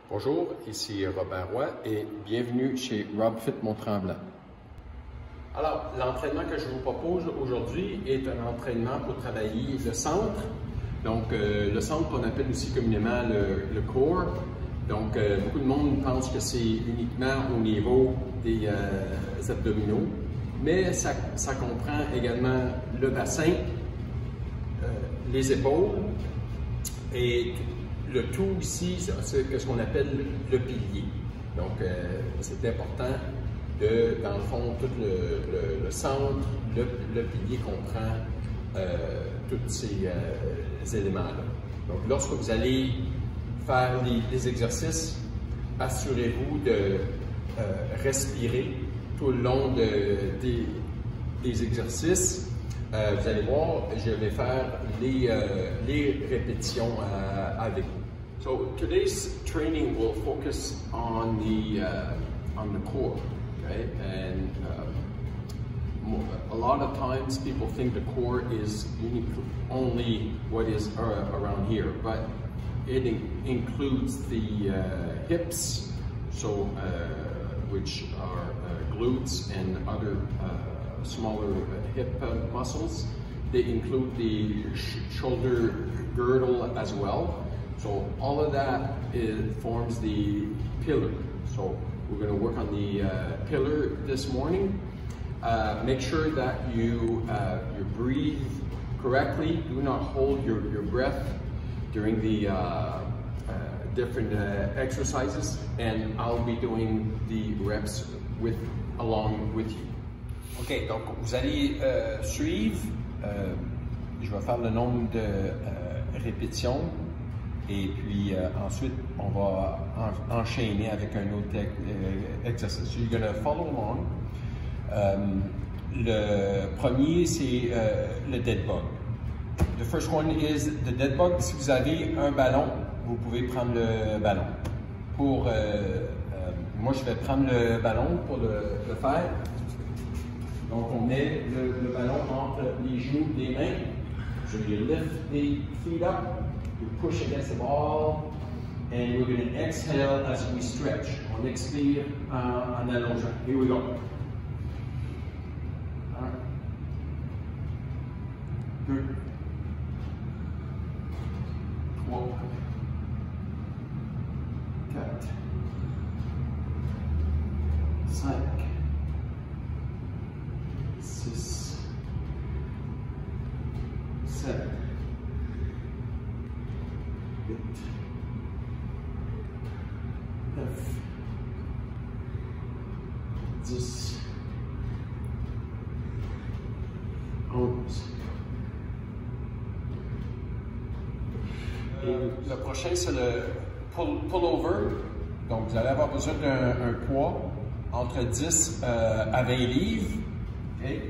Bonjour, ici Robert Roy et bienvenue chez Rob Fit Mont-Tremblant. Alors, l'entraînement que je vous propose aujourd'hui est un entraînement pour travailler le centre. Donc, le centre qu'on appelle aussi communément le core. Donc, beaucoup de monde pense que c'est uniquement au niveau des abdominaux, mais ça comprend également le bassin, les épaules et le tout ici, c'est ce qu'on appelle le pilier. Donc, c'est important dans le fond, tout le centre, le pilier comprend tous ces éléments-là. Donc, lorsque vous allez faire les exercices, assurez-vous de respirer tout le long des exercices. Vous allez voir, je vais faire les répétitions avec vous. So today's training will focus on the core, okay? And a lot of times people think the core is only what is around here, but it includes the hips, so which are glutes and other smaller hip muscles. They include the shoulder girdle as well. So all of that forms the pillar. So we're going to work on the pillar this morning. Make sure that you breathe correctly. Do not hold your breath during the different exercises, and I'll be doing the reps along with you. OK, donc vous allez suivre, je vais faire le nombre de répétitions et puis ensuite on va enchaîner avec un autre exercice. So you're going to follow along. Le premier, c'est le dead bug. The first one is the dead bug. Si vous avez un ballon, vous pouvez prendre le ballon. Moi, je vais prendre le ballon pour le faire. Donc, on met le ballon entre les genoux des mains. So you lift the feet up, you push against the wall, and we're going to exhale as we stretch. On expire en allongeant. Here we go. All right. Good. 3, 4, 5, 6, 7, 8, 9, 10, 11. Et le prochain, c'est le pull-over. Donc, vous allez avoir besoin d'un poids entre 10 à 20 livres. Okay.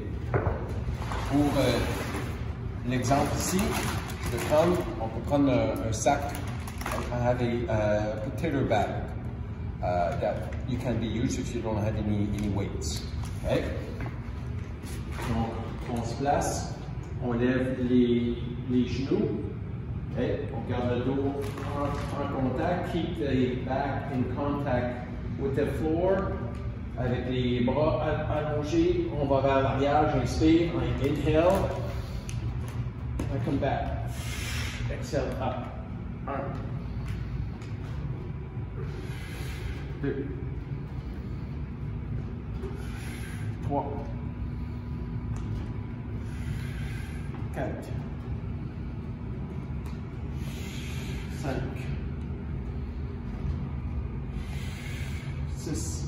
Pour l'exemple ici, on peut prendre un sac. I have a potato bag that you can be used if you don't have any weights. Okay. Donc, on se place, on lève les genoux. Okay. On garde le dos en contact. Keep the back in contact with the floor. Avec les bras allongés, on va vers l'arrière. J'inspire, I inhale. I come back. Exhale up. 1, 2, 3, 4, 5, 6,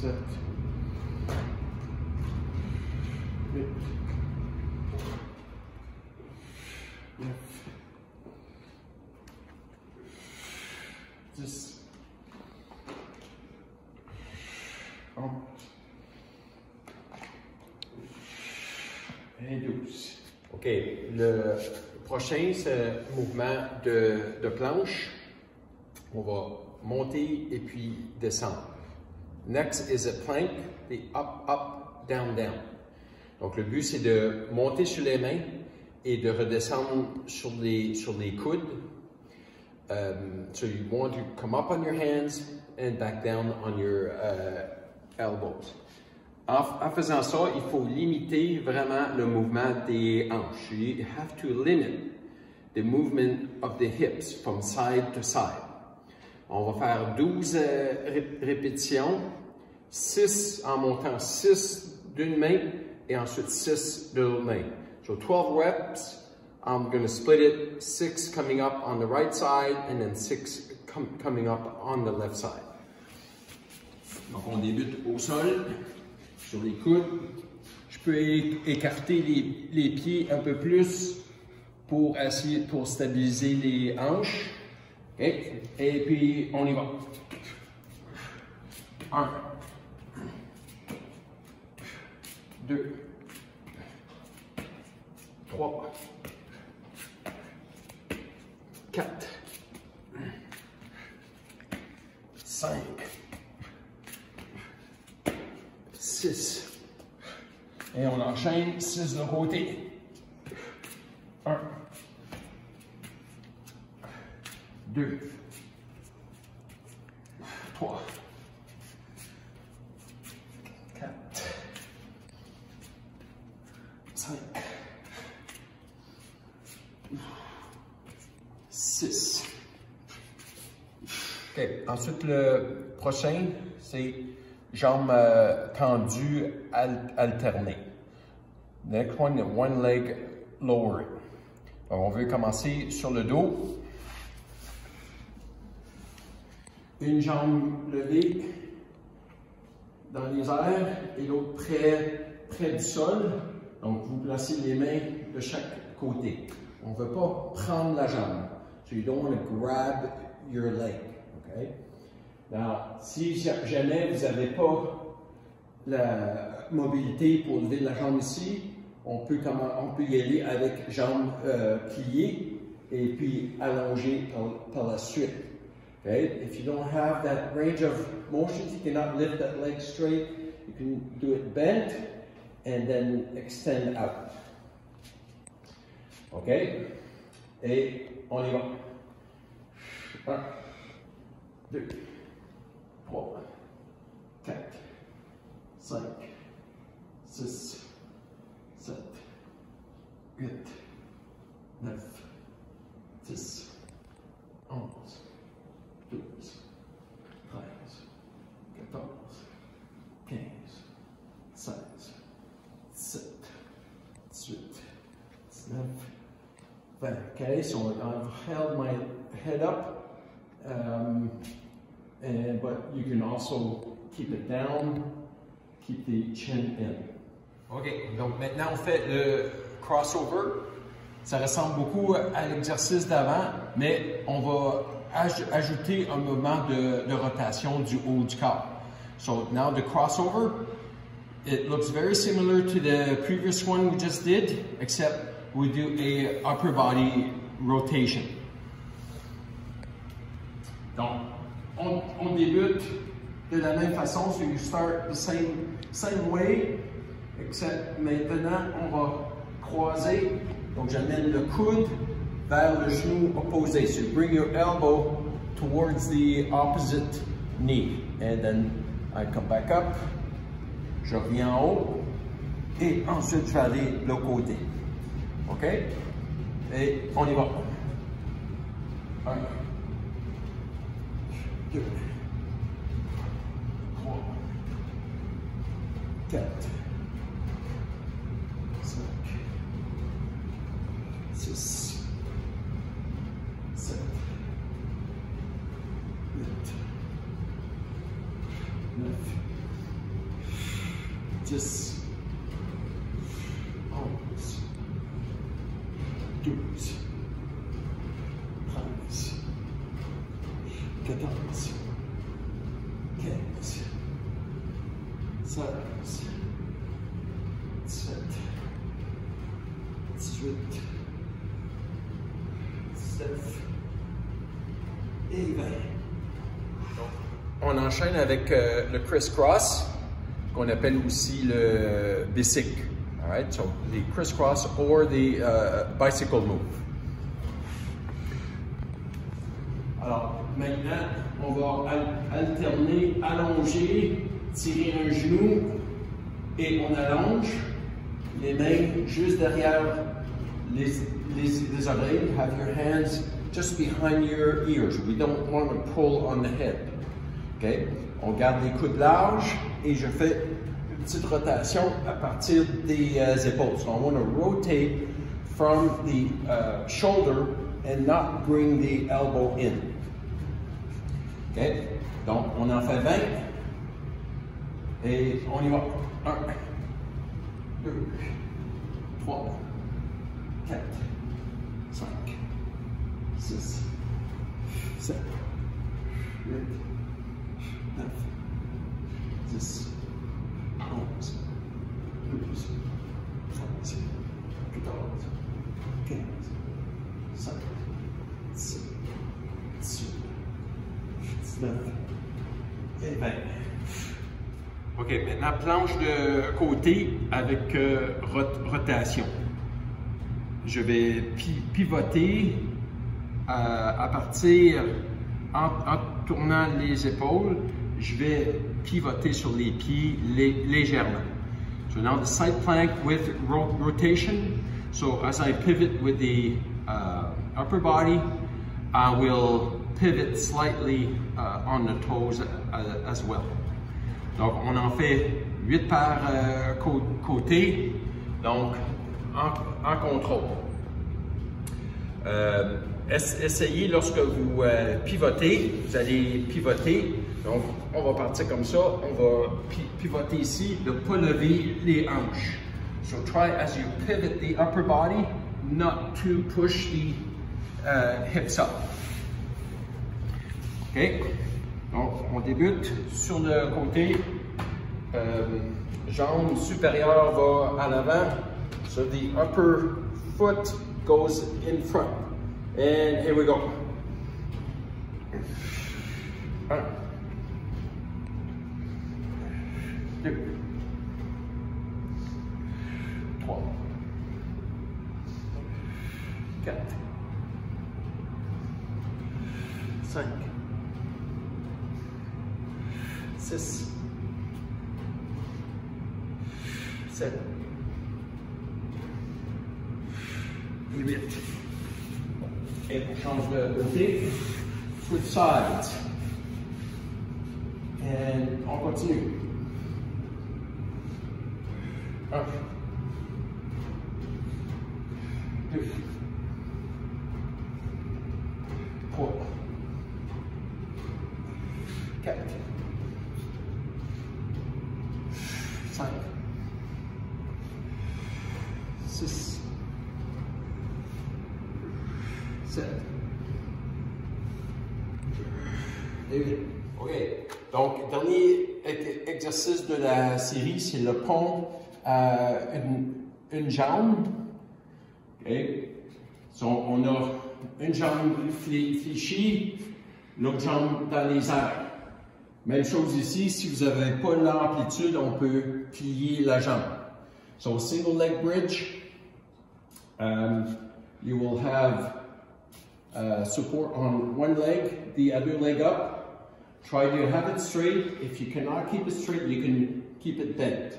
7, 8, 9, 10, 11 et 12. OK. Le prochain, c'est un mouvement de planche. On va monter et puis descendre. Next is a plank, the up, up, down, down. Donc, le but, c'est de monter sur les mains et de redescendre sur les coudes. So you want to come up on your hands and back down on your elbows. En faisant ça, il faut limiter vraiment le mouvement des hanches. You have to limit the movement of the hips from side to side. On va faire 12 répétitions, 6 en montant, 6 d'une main et ensuite 6 de l'autre main. So 12 reps, I'm going to split it, 6 coming up on the right side and then 6 coming up on the left side. Donc on débute au sol, sur les coudes. Je peux écarter les pieds un peu plus pour stabiliser les hanches. Okay. Et puis, on y va. 1, 2, 3, 4, 5, 6. Et on enchaîne 6 de côté. 1, 2, 3, 4, 5, 6. OK. Ensuite, le prochain, c'est jambes tendues alternées. Next one leg lowering. Donc, on veut commencer sur le dos. Une jambe levée dans les airs et l'autre près du sol. Donc, vous placez les mains de chaque côté. On ne veut pas prendre la jambe. So you don't want to grab your leg. Okay? Now, si jamais vous n'avez pas la mobilité pour lever la jambe ici, on peut y aller avec jambes pliées et puis allongées par la suite. Okay? If you don't have that range of motions, you cannot lift that leg straight. You can do it bent and then extend out. Okay? Et on y va. 1, 2, 3, 4, 5, 6, 7, 8, 9, 10, 11, 12, 13, 14, 15, 16, 17, 18, 19, 20. Okay, so I've held my head up, but you can also keep it down, keep the chin in. OK, donc maintenant on fait le crossover. Ça ressemble beaucoup à l'exercice d'avant, mais on va ajouter un mouvement de rotation du haut du corps. So now the crossover, it looks very similar to the previous one we just did, except we do a upper body rotation. Donc, on débute de la même façon, so you start the same way, except maintenant on va croiser. Donc, j'amène le coude vers le genou opposé. So you bring your elbow towards the opposite knee. And then I come back up. Je reviens en haut. Et ensuite, je vais aller de l'autre côté. OK? Et on y va. 1, 2, 3, 4, 5, 6, 7, 8, 9, 10, 11, 12, 13, 14, 15, 16, 17, 18, 19 et 20. On enchaîne avec le criss-cross, qu'on appelle aussi le bicycle. All right, so the crisscross or the bicycle move. Alors, maintenant, on va alterner, allonger, tirer un genou et on allonge. Les mains juste derrière les oreilles. Have your hands just behind your ears. We don't want to pull on the hip. Okay? On garde les coudes larges et je fais une petite rotation à partir des épaules. So I want to rotate from the shoulder and not bring the elbow in. Okay? Donc, on en fait 20 et on y va. 1, 2, 3, 4, 5, 6, 7, 8, 9, 10, 11, 12, 13, 14, 15, 16, 17, 18, 19 et 20. OK, maintenant planche de côté avec rotation. Je vais pivoter à partir, en tournant les épaules, je vais pivoter sur les pieds légèrement. So now the side plank with rotation. So as I pivot with the upper body, I will pivot slightly on the toes as well. Donc, on en fait 8 par côté, donc en contrôle. Essayez lorsque vous pivotez, vous allez pivoter. Donc, on va partir comme ça, on va pivoter ici, de ne pas lever les hanches. So try as you pivot the upper body, not to push the hips up. OK? Donc, on débute sur le côté. Jambe supérieure va à l'avant. So the upper foot goes in front. And here we go. 1, 2, 3, 4, 5, 6, 7 et 8. Et on change de côté. Switch sides. Et on continue. 1, 2, 3, 4, 5, 6, 7 et 8. OK. Donc, dernier exercice de la série, c'est le pont à une jambe. OK. So, on a une jambe fléchie, l'autre jambe dans les airs. Même chose ici, si vous n'avez pas l'amplitude, on peut plier la jambe. So, single leg bridge, you will have support on one leg, the other leg up. Try to have it straight. If you cannot keep it straight, you can keep it bent.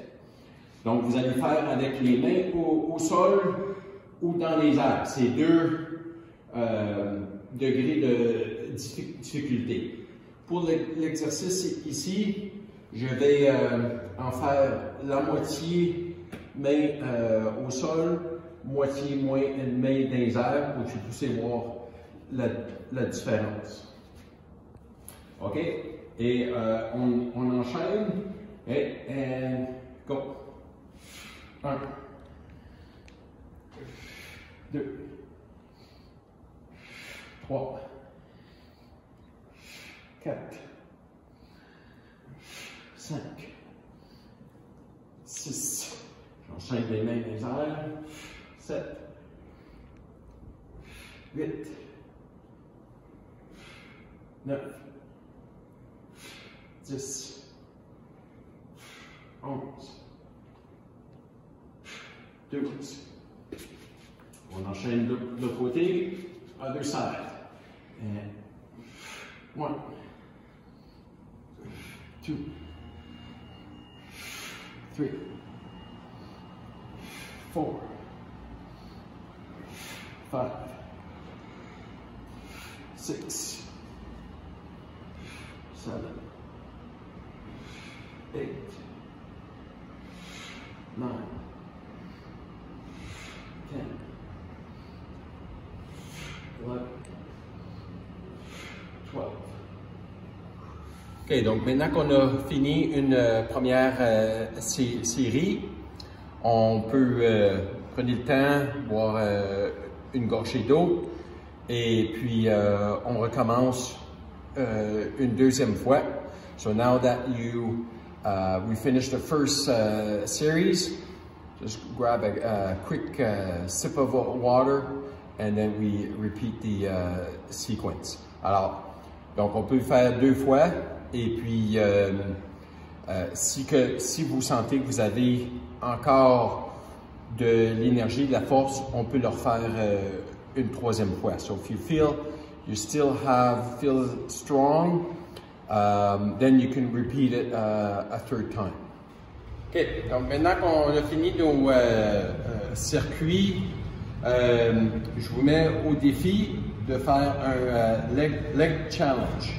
Donc, vous allez faire avec les mains au sol ou dans les airs. C'est 2 degrés de difficulté. Pour l'exercice ici, je vais en faire la moitié main au sol, moitié main dans les airs pour que vous puissiez voir la différence. OK? Et on enchaîne. Et go. 1, 2, 3, 4, 5, 6. J'enchaîne les mains dans les airs. 7, 8, 9, 10, 11, 12. On enchaîne de l'autre côté, other side. And 1, 2, 3, 4, 5, 6, 7, 8, 9, 10, 11, 12. OK, donc maintenant qu'on a fini une première série, on peut prendre le temps, boire une gorgée d'eau et puis on recommence une deuxième fois. So now that we finished the first series, just grab a quick sip of water and then we repeat the sequence. Alors, donc on peut le faire 2 fois et puis si vous sentez que vous avez encore de l'énergie, de la force, on peut le refaire une 3e fois. So if you feel you still feel strong, then you can repeat it a 3rd time. OK, donc maintenant qu'on a fini nos circuits, je vous mets au défi de faire un leg challenge.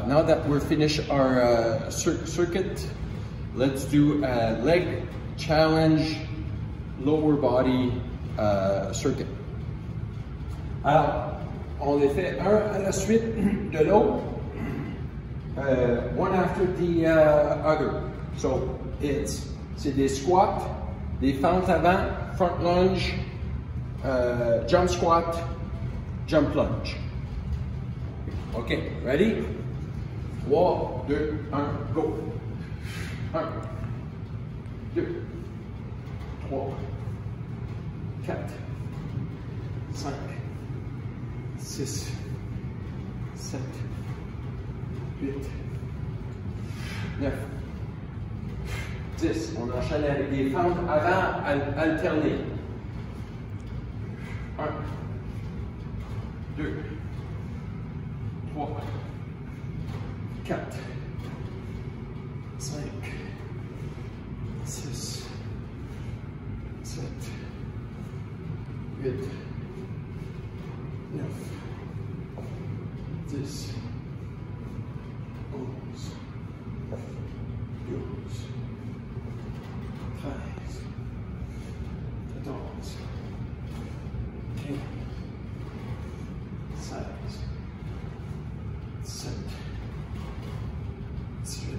Now that we're finished our circuit, let's do a leg challenge lower body circuit. Alors, on les fait un à la suite de l'autre, one after the other. So, c'est des squats, des fentes avant, front lunge, jump squat, jump lunge. OK, ready? 3, 2, 1, go. 1, 2, 3, 4, 5, 6, 7, 8, 9, 10. On enchaîne avec des fentes avant alternées. 1, 2, 3, 4, 5, 6, 7, 8, 9, 10, 11, 12, 13, 14, 15, 16, 17, 18,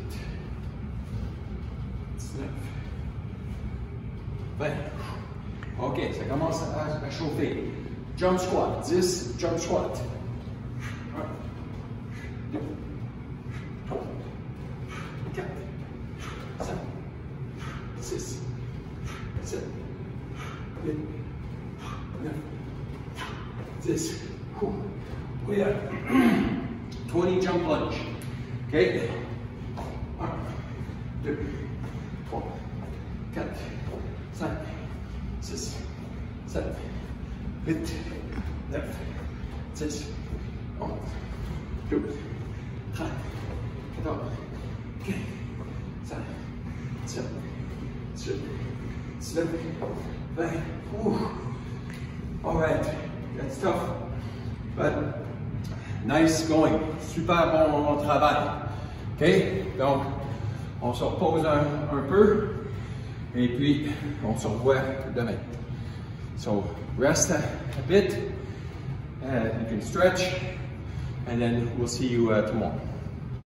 19, 20. OK, ça commence à chauffer. Jump squat, 10 jump squat. 1, 2, 3, 4, 5, 6, 7, 8, 9, 10. We have 20 jump lunge. Okay? 1, 2, 3, 4, 5, 6, 7, 8, 9, 10, 11, 12, 13, 14, 15, 16, 17, 18, 19, 20. All right, that's tough, but nice going. Super bon travail. OK? Donc, on se repose un peu et puis on se revoit demain. So, rest a bit, you can stretch, and then we'll see you tomorrow.